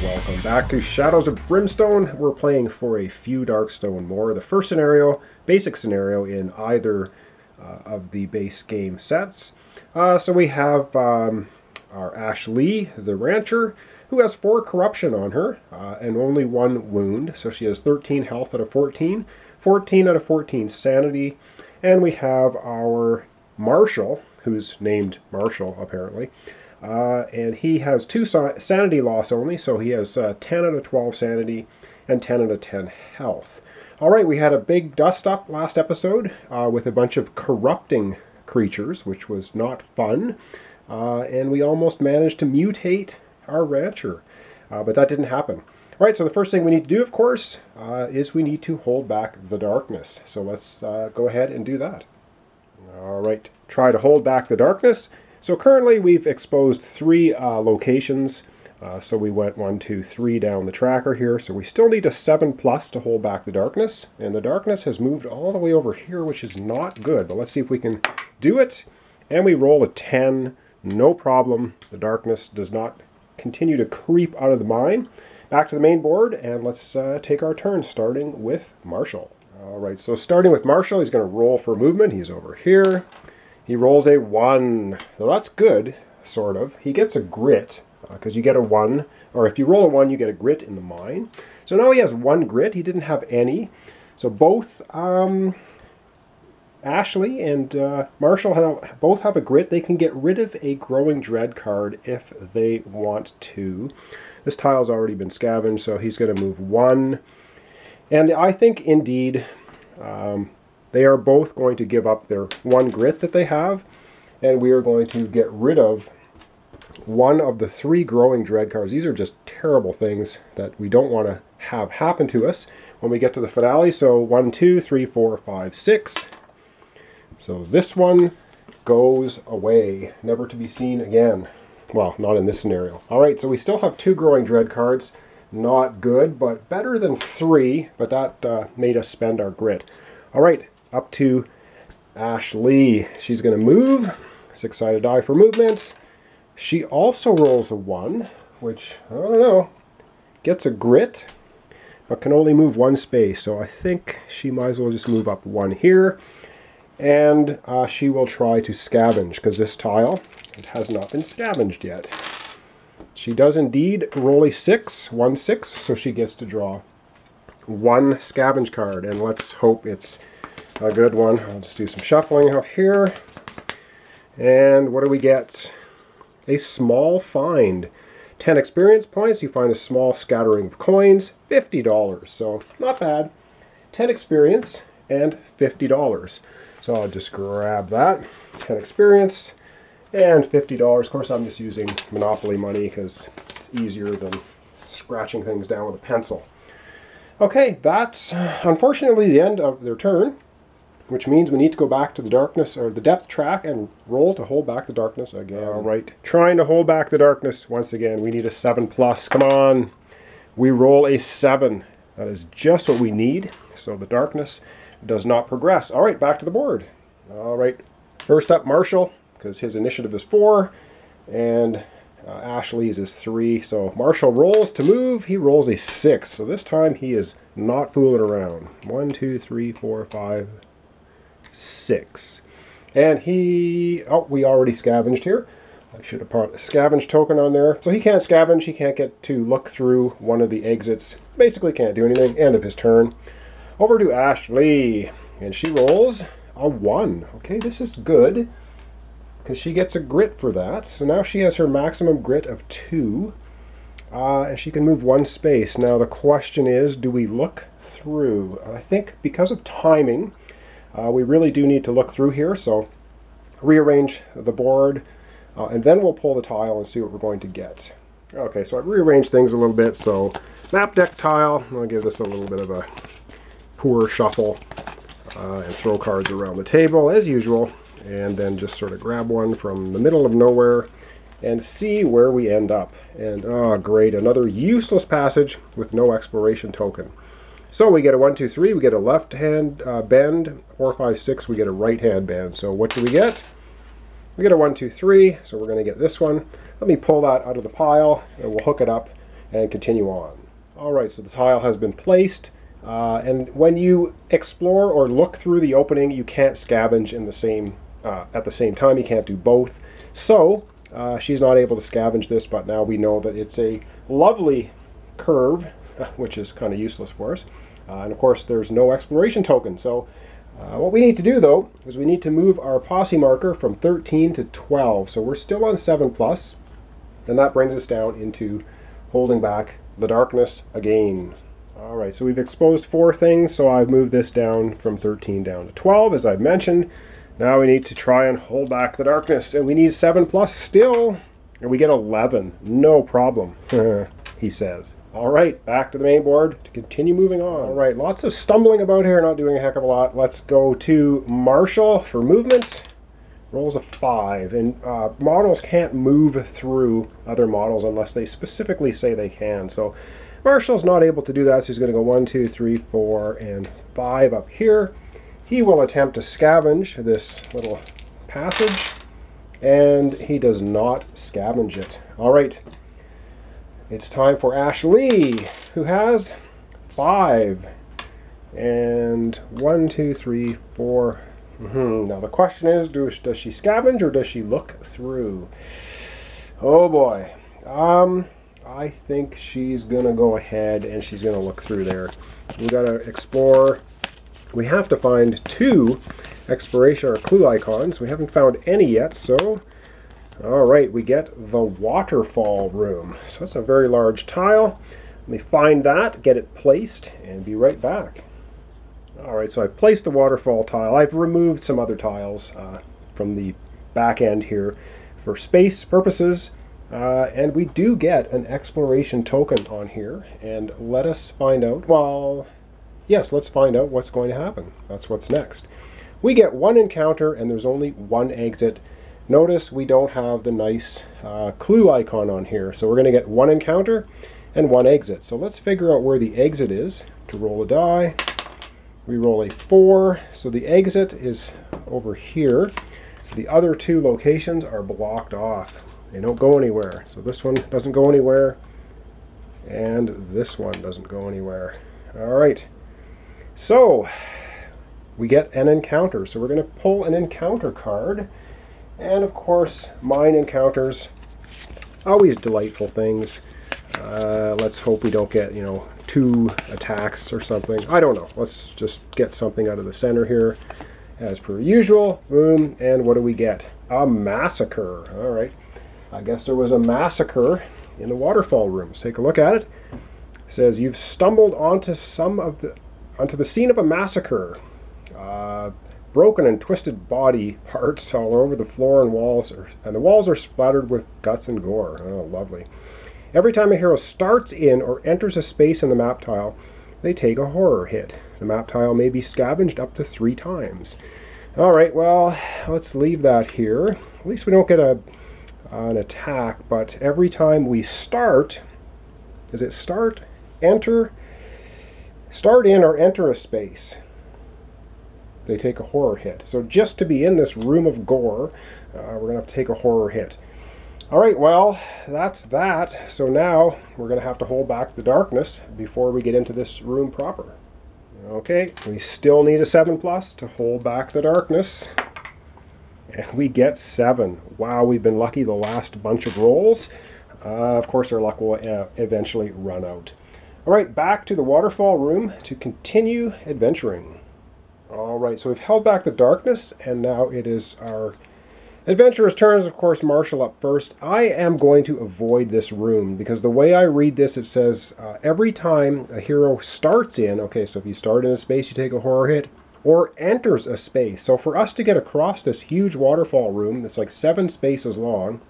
Welcome back to Shadows of Brimstone. We're playing for a few Darkstone more. The first scenario, basic scenario in either of the base game sets. So we have our Ashley, the rancher, who has 4 corruption on her and only 1 wound. So she has 13 health out of 14, 14 out of 14 sanity. And we have our Marshal, who's named Marshal apparently. And he has 2 sanity loss only, so he has 10 out of 12 sanity and 10 out of 10 health. Alright, we had a big dust up last episode with a bunch of corrupting creatures, which was not fun. And we almost managed to mutate our rancher, but that didn't happen. Alright, so the first thing we need to do, of course, is we need to hold back the darkness. So let's go ahead and do that. Alright, try to hold back the darkness. So currently we've exposed 3 locations, so we went 1, 2, 3 down the tracker here, so we still need a 7+ to hold back the darkness, and the darkness has moved all the way over here, which is not good, but let's see if we can do it, and we roll a 10, no problem. The darkness does not continue to creep out of the mine. Back to the main board, and let's take our turn, starting with Marshall. Alright, so starting with Marshall, he's going to roll for movement. He's over here. He rolls a 1, so that's good, sort of. He gets a grit, because you get a 1, or if you roll a 1, you get a grit in the mine. So now he has 1 grit. He didn't have any. So both Ashley and Marshall both have a grit. They can get rid of a Growing Dread card if they want to. This tile's already been scavenged, so he's going to move 1. And I think, indeed, they are both going to give up their 1 grit that they have, and we are going to get rid of 1 of the 3 Growing Dread cards. These are just terrible things that we don't want to have happen to us when we get to the finale. So 1, 2, 3, 4, 5, 6. So this one goes away, never to be seen again. Well, not in this scenario. Alright, so we still have 2 Growing Dread cards. Not good, but better than 3, but that made us spend our grit. Alright, up to Ashley. She's going to move. 6-sided die for movement. She also rolls a 1, which, I don't know, gets a grit, but can only move 1 space. So I think she might as well just move up 1 here. And she will try to scavenge, because this tile has not been scavenged yet. She does indeed roll a 6, 1, 6, so she gets to draw 1 scavenge card. And let's hope it's a good one. I'll just do some shuffling up here. And what do we get? A small find. 10 experience points. You find a small scattering of coins. $50. So not bad. 10 experience and $50. So I'll just grab that. 10 experience and $50. Of course, I'm just using Monopoly money because it's easier than scratching things down with a pencil. Okay, that's unfortunately the end of their turn, which means we need to go back to the darkness, or the depth track, and roll to hold back the darkness again. Alright, trying to hold back the darkness once again. We need a 7+. Come on. We roll a 7. That is just what we need, so the darkness does not progress. Alright, back to the board. Alright, first up, Marshall, because his initiative is 4, and Ashley's is 3. So Marshall rolls to move. He rolls a 6. So this time he is not fooling around. 1, 2, 3, 4, 5, 6. And he... oh, we already scavenged here. I should have put a scavenge token on there. So he can't scavenge. He can't get to look through one of the exits. Basically can't do anything. End of his turn. Over to Ashley. And she rolls a 1. Okay, this is good, because she gets a grit for that. So now she has her maximum grit of 2. And she can move 1 space. Now the question is, do we look through? I think because of timing, we really do need to look through here. So rearrange the board, and then we'll pull the tile and see what we're going to get. Okay, so I've rearranged things a little bit. So map deck tile, I'll give this a little bit of a poor shuffle, and throw cards around the table as usual. And then just sort of grab one from the middle of nowhere and see where we end up. And oh great, another useless passage with no exploration token. So we get a 1, 2, 3, we get a left hand bend, 4, 5, 6, we get a right hand bend. So what do we get? We get a 1, 2, 3, so we're going to get this one. Let me pull that out of the pile and we'll hook it up and continue on. All right, so the tile has been placed. And when you explore or look through the opening, you can't scavenge in the same at the same time. You can't do both. So she's not able to scavenge this, but now we know that it's a lovely curve, which is kind of useless for us. And of course, there's no exploration token. So what we need to do, though, is we need to move our posse marker from 13 to 12. So we're still on 7+, and that brings us down into holding back the darkness again. All right, so we've exposed 4 things, so I've moved this down from 13 down to 12, as I've mentioned. Now we need to try and hold back the darkness, and we need 7+ still, and we get 11. No problem, he says. All right, back to the main board to continue moving on. All right, lots of stumbling about here, not doing a heck of a lot. Let's go to Marshall for movement. Rolls a 5, and models can't move through other models unless they specifically say they can. So Marshall's not able to do that, so he's going to go 1, 2, 3, 4, and 5 up here. He will attempt to scavenge this little passage, and he does not scavenge it. All right, it's time for Ashley, who has 5, and 1, 2, 3, 4. Now the question is, does she scavenge or does she look through? Oh boy. I think she's gonna go ahead and she's gonna look through there. We gotta explore. We have to find 2 exploration or clue icons. We haven't found any yet, so all right, we get the waterfall room. So that's a very large tile. Let me find that, get it placed, and be right back. All right, so I've placed the waterfall tile. I've removed some other tiles from the back end here for space purposes. And we do get an exploration token on here. And let us find out, well, yes, let's find out what's going to happen. That's what's next. We get 1 encounter and there's only 1 exit. Notice we don't have the nice clue icon on here. So we're going to get 1 encounter and 1 exit. So let's figure out where the exit is. To roll a die, we roll a 4. So the exit is over here. So the other 2 locations are blocked off. They don't go anywhere. So this one doesn't go anywhere, and this one doesn't go anywhere. All right. So we get an encounter. So we're going to pull an encounter card. And of course, mine encounters, always delightful things. Let's hope we don't get, 2 attacks or something. I don't know. Let's just get something out of the center here. As per usual. Boom. And what do we get? A massacre. All right. I guess there was a massacre in the waterfall room. Let's take a look at it. It says you've stumbled onto the scene of a massacre. Broken and twisted body parts all over the floor and walls, and the walls are splattered with guts and gore. Oh, lovely. Every time a hero starts in or enters a space in the map tile, they take a horror hit. The map tile may be scavenged up to 3 times. All right, well, let's leave that here. At least we don't get an attack, but every time we start, is it start, enter, start in or enter a space, they take a horror hit. So just to be in this room of gore, we're going to have to take a horror hit. All right, well, that's that. So now we're going to have to hold back the darkness before we get into this room proper. Okay, we still need a 7+ to hold back the darkness. And we get 7. Wow, we've been lucky the last bunch of rolls. Of course, our luck will eventually run out. All right, back to the waterfall room to continue adventuring. All right, so we've held back the darkness, and now it is our adventurer's turns. Of course, Marshall up first. I am going to avoid this room because the way I read this, it says every time a hero starts in, okay, so if you start in a space, you take a horror hit, or enters a space. So for us to get across this huge waterfall room that's like 7 spaces long,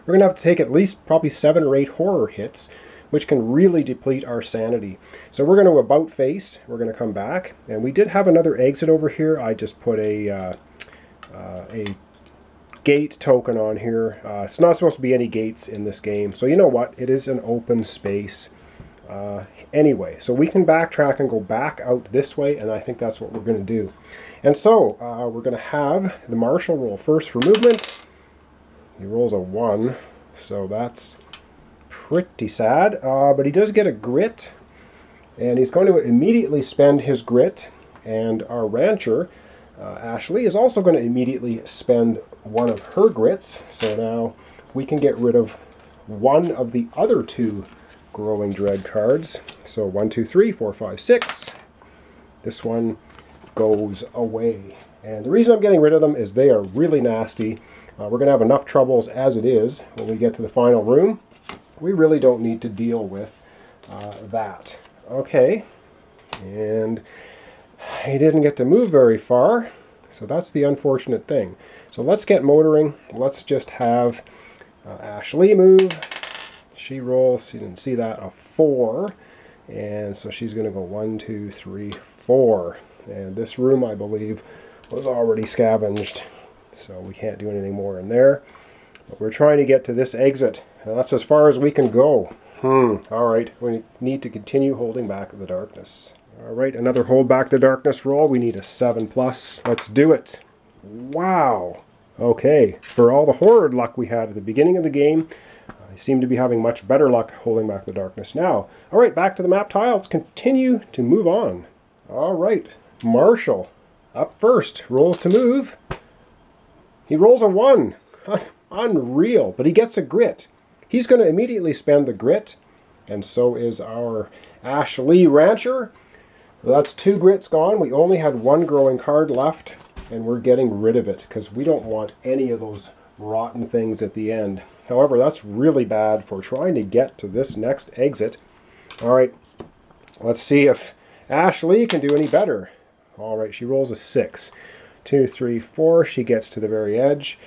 we're going to have to take at least probably 7 or 8 horror hits, which can really deplete our sanity. So we're going to about face. We're going to come back. And we did have another exit over here. I just put a gate token on here. It's not supposed to be any gates in this game. So you know what? It is an open space. Anyway, so we can backtrack and go back out this way, and I think that's what we're going to do. And so we're going to have the Marshall roll first for movement. He rolls a 1, so that's pretty sad, but he does get a grit, and he's going to immediately spend his grit, and our rancher, Ashley, is also going to immediately spend one of her grits, so now we can get rid of one of the other two growing dread cards. So 1, 2, 3, 4, 5, 6. This one goes away. And the reason I'm getting rid of them is they are really nasty. We're going to have enough troubles as it is when we get to the final room. We really don't need to deal with that. Okay, and he didn't get to move very far, so that's the unfortunate thing. So let's get motoring. Let's just have Ashley move. She rolls, you didn't see that, a 4. And so she's going to go 1, 2, 3, 4. And this room, I believe, was already scavenged, so we can't do anything more in there. But we're trying to get to this exit, and that's as far as we can go. Alright, we need to continue holding back the darkness. Alright, another hold back the darkness roll. We need a 7+. Let's do it. Wow! Okay, for all the horrid luck we had at the beginning of the game, I seem to be having much better luck holding back the darkness now. Alright, back to the map tile. Let's continue to move on. Alright, Marshall up first. Rolls to move. He rolls a 1. Unreal, but he gets a grit. He's going to immediately spend the grit, and so is our Ashley rancher. That's 2 grits gone. We only had 1 growing card left, and we're getting rid of it because we don't want any of those rotten things at the end. However, that's really bad for trying to get to this next exit. Alright, let's see if Ashley can do any better. Alright, she rolls a 6. 2, 3, 4. She gets to the very edge.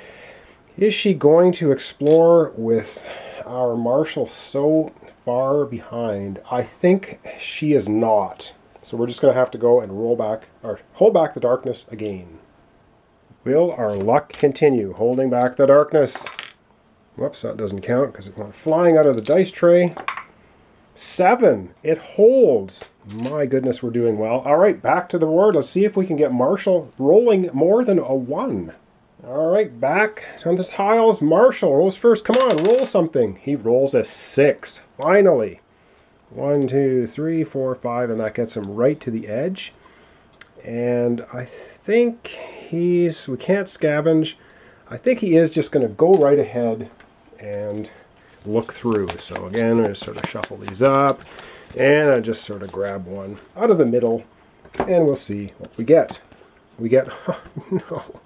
Is she going to explore with our Marshall so far behind? I think she is not. So we're just going to have to go and roll back, or hold back the darkness again. Will our luck continue? Holding back the darkness. Whoops, that doesn't count because it went flying out of the dice tray. 7. It holds. My goodness, we're doing well. All right, back to the board. Let's see if we can get Marshall rolling more than a 1. All right, back on the tiles. Marshall rolls first. Come on, roll something. He rolls a 6. Finally. 1, 2, 3, 4, 5, and that gets him right to the edge. And I think we can't scavenge. I think he is just going to go right ahead and look through. So again, I just sort of shuffle these up, and I just sort of grab one out of the middle, and we'll see what we get. We get, oh,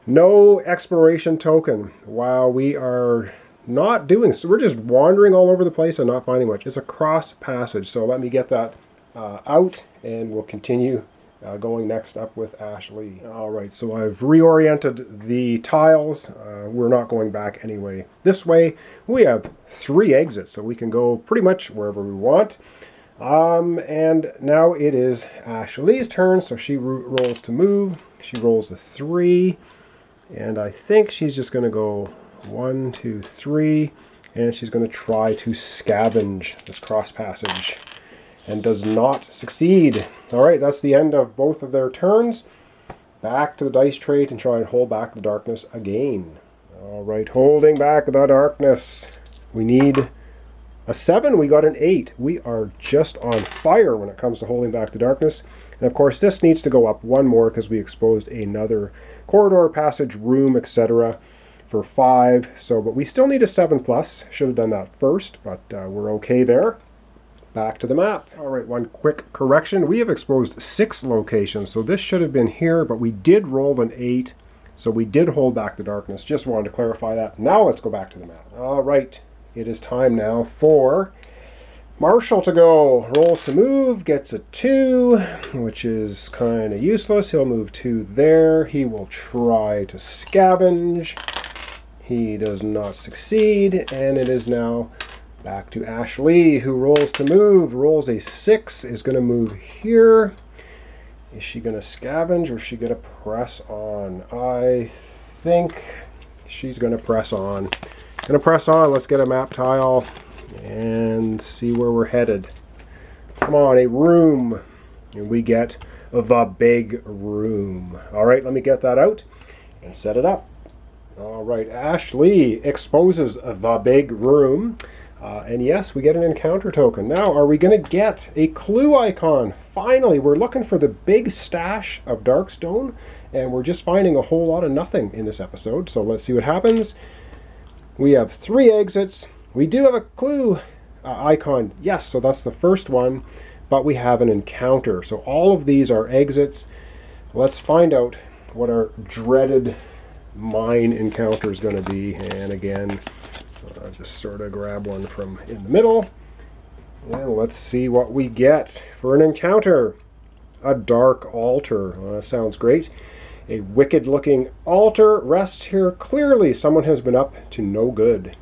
no exploration token. Wow, we are not doing, so we're just wandering all over the place and not finding much. It's a cross passage, so let me get that out, and we'll continue going next up with Ashley. Alright, so I've reoriented the tiles. We're not going back anyway this way. We have 3 exits, so we can go pretty much wherever we want. And now it is Ashley's turn, so she rolls to move. She rolls a 3, and I think she's just going to go 1, 2, 3, and she's going to try to scavenge this cross passage, and does not succeed. Alright, that's the end of both of their turns. Back to the dice tray and try and hold back the darkness again. Alright, holding back the darkness. We need a 7. We got an 8. We are just on fire when it comes to holding back the darkness. And of course this needs to go up 1 more because we exposed another corridor, passage, room, etc. for 5. So, but we still need a 7+. Should have done that first, but we're okay there. Back to the map. Alright, one quick correction. We have exposed 6 locations, so this should have been here, but we did roll an 8, so we did hold back the darkness. Just wanted to clarify that. Now let's go back to the map. Alright, it is time now for Marshall to go. Rolls to move, gets a 2, which is kind of useless. He'll move 2 there. He will try to scavenge. He does not succeed, and it is now back to Ashley, who rolls to move. Rolls a 6, is going to move here. Is she going to scavenge or is she going to press on? I think she's going to press on. Going to press on. Let's get a map tile and see where we're headed. Come on, a room. And we get the big room. All right, let me get that out and set it up. All right, Ashley exposes the big room. And yes, we get an encounter token. Now, are we going to get a clue icon? Finally, we're looking for the big stash of Darkstone, and we're just finding a whole lot of nothing in this episode. So let's see what happens. We have 3 exits. We do have a clue icon. Yes, so that's the first one, but we have an encounter. So all of these are exits. Let's find out what our dreaded mine encounter is going to be. And again, I'll just sort of grab one from in the middle. And let's see what we get for an encounter. A dark altar. Well, that sounds great. A wicked-looking altar rests here. Clearly, someone has been up to no good.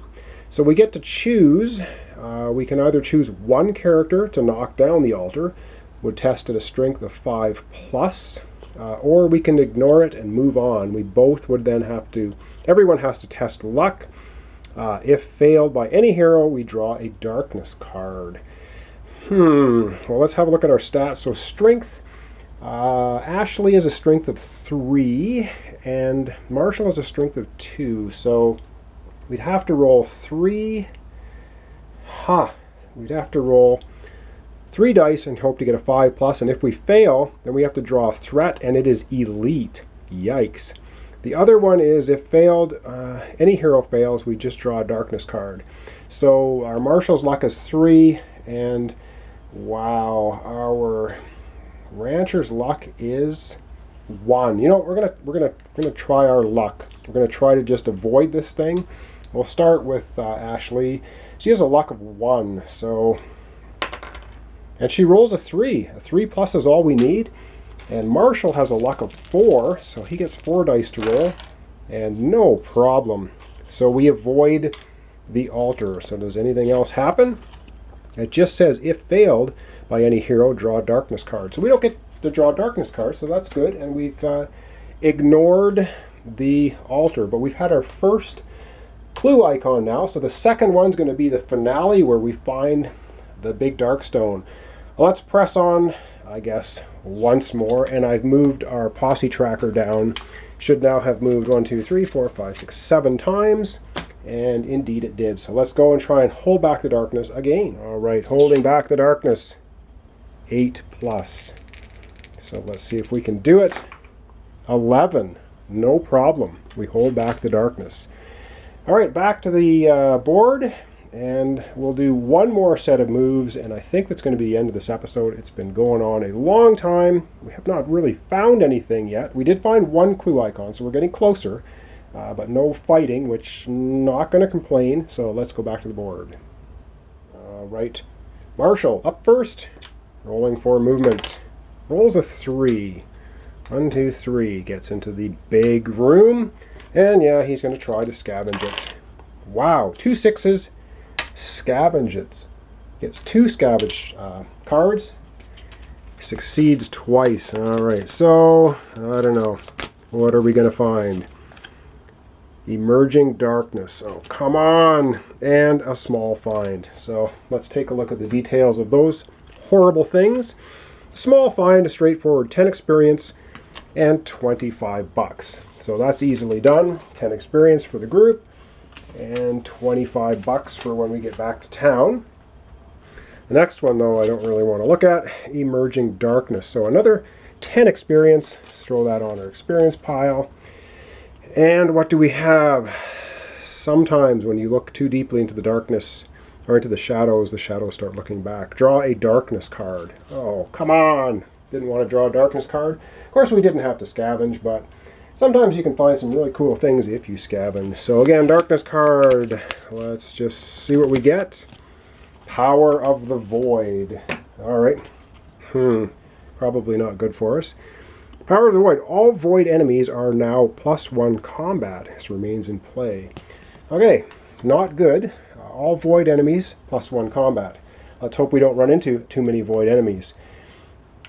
So we get to choose. We can either choose one character to knock down the altar, would test at a strength of 5+, or we can ignore it and move on. We both would then have to, everyone has to test luck. If failed by any hero, we draw a darkness card. Well, let's have a look at our stats. So strength, Ashley has a strength of 3, and Marshall has a strength of 2. So we'd have to roll 3. We'd have to roll 3 dice and hope to get a 5+, and if we fail, then we have to draw a threat, and it is elite. Yikes. The other one is if failed, any hero fails, we just draw a darkness card. So our Marshall's luck is 3, and wow, our Rancher's luck is 1. You know, we're gonna try our luck. We're gonna try to just avoid this thing. We'll start with Ashley. She has a luck of 1, so, and she rolls a 3. A 3+ is all we need. And Marshall has a luck of 4, so he gets 4 dice to roll, and no problem. So we avoid the altar. So does anything else happen? It just says, if failed by any hero, draw a darkness card. So we don't get to draw a darkness card, so that's good. And we've ignored the altar, but we've had our first clue icon now. So the second one's going to be the finale where we find the big Darkstone. Let's press on, I guess, once more, and I've moved our posse tracker down. Should now have moved 1, 2, 3, 4, 5, 6, 7 times, and indeed it did. So let's go and try and hold back the darkness again. All right, holding back the darkness, 8+. So let's see if we can do it. 11, no problem. We hold back the darkness. All right, back to the board. And we'll do one more set of moves, and I think that's going to be the end of this episode. It's been going on a long time. We have not really found anything yet. We did find one clue icon, so we're getting closer, but no fighting, which not going to complain. So let's go back to the board. All right, Marshall up first, rolling for movement. Rolls a 3. 1, 2, 3. Gets into the big room, and yeah, he's going to try to scavenge it. Wow, 2 6s. Scavenge it. Gets 2 scavenge cards. Succeeds twice. Alright, so I don't know. What are we going to find? Emerging darkness. Oh, come on! And a small find. So let's take a look at the details of those horrible things. Small find, a straightforward 10 experience, and $25. So that's easily done. 10 experience for the group, and $25 for when we get back to town. The next one, though, I don't really want to look at. Emerging darkness. So another 10 experience. Let's throw that on our experience pile. And what do we have? Sometimes when you look too deeply into the darkness, or into the shadows start looking back. Draw a darkness card. Oh, come on! Didn't want to draw a darkness card. Of course, we didn't have to scavenge, but sometimes you can find some really cool things if you scavenge. So again, darkness card. Let's just see what we get. Power of the Void. Alright. Probably not good for us. Power of the Void. All Void enemies are now +1 combat. This remains in play. Okay, not good. All Void enemies +1 combat. Let's hope we don't run into too many Void enemies.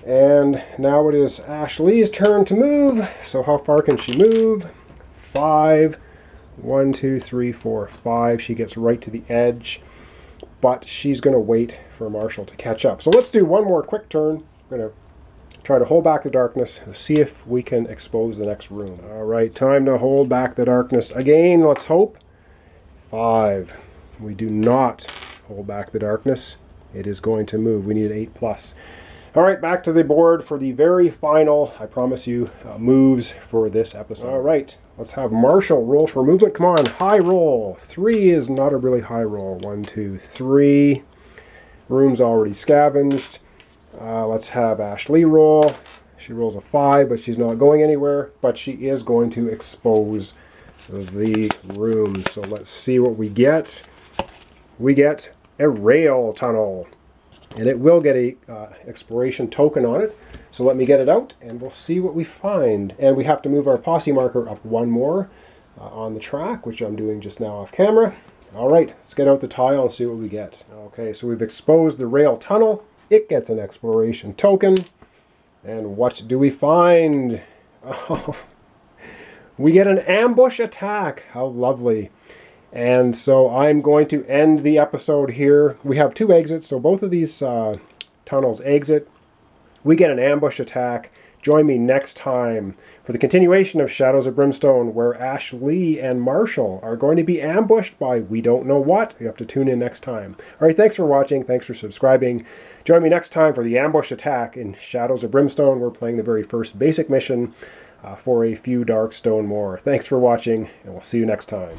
And now it is Ashley's turn to move. So how far can she move? 5. 1, 2, 3, 4, 5. She gets right to the edge. But she's going to wait for Marshall to catch up. So let's do one more quick turn. We're going to try to hold back the darkness. See if we can expose the next room. All right, time to hold back the darkness again. Let's hope. 5. We do not hold back the darkness. It is going to move. We need an 8+. All right, back to the board for the very final, I promise you, moves for this episode. All right, let's have Marshall roll for movement. Come on, high roll. 3 is not a really high roll. 1, 2, 3. Room's already scavenged. Let's have Ashley roll. She rolls a 5, but she's not going anywhere. But she is going to expose the room. So let's see what we get. We get a rail tunnel. And it will get a exploration token on it. So let me get it out and we'll see what we find. And we have to move our posse marker up 1 more on the track, which I'm doing just now off camera. All right, let's get out the tile and see what we get. Okay, so we've exposed the rail tunnel. It gets an exploration token. And what do we find? Oh, we get an ambush attack. How lovely. And so I'm going to end the episode here. We have 2 exits, so both of these tunnels exit. We get an ambush attack. Join me next time for the continuation of Shadows of Brimstone, where Ashley and Marshall are going to be ambushed by we don't know what. You have to tune in next time. All right, thanks for watching. Thanks for subscribing. Join me next time for the ambush attack in Shadows of Brimstone. We're playing the very first basic mission for a few dark stone more. Thanks for watching, and we'll see you next time.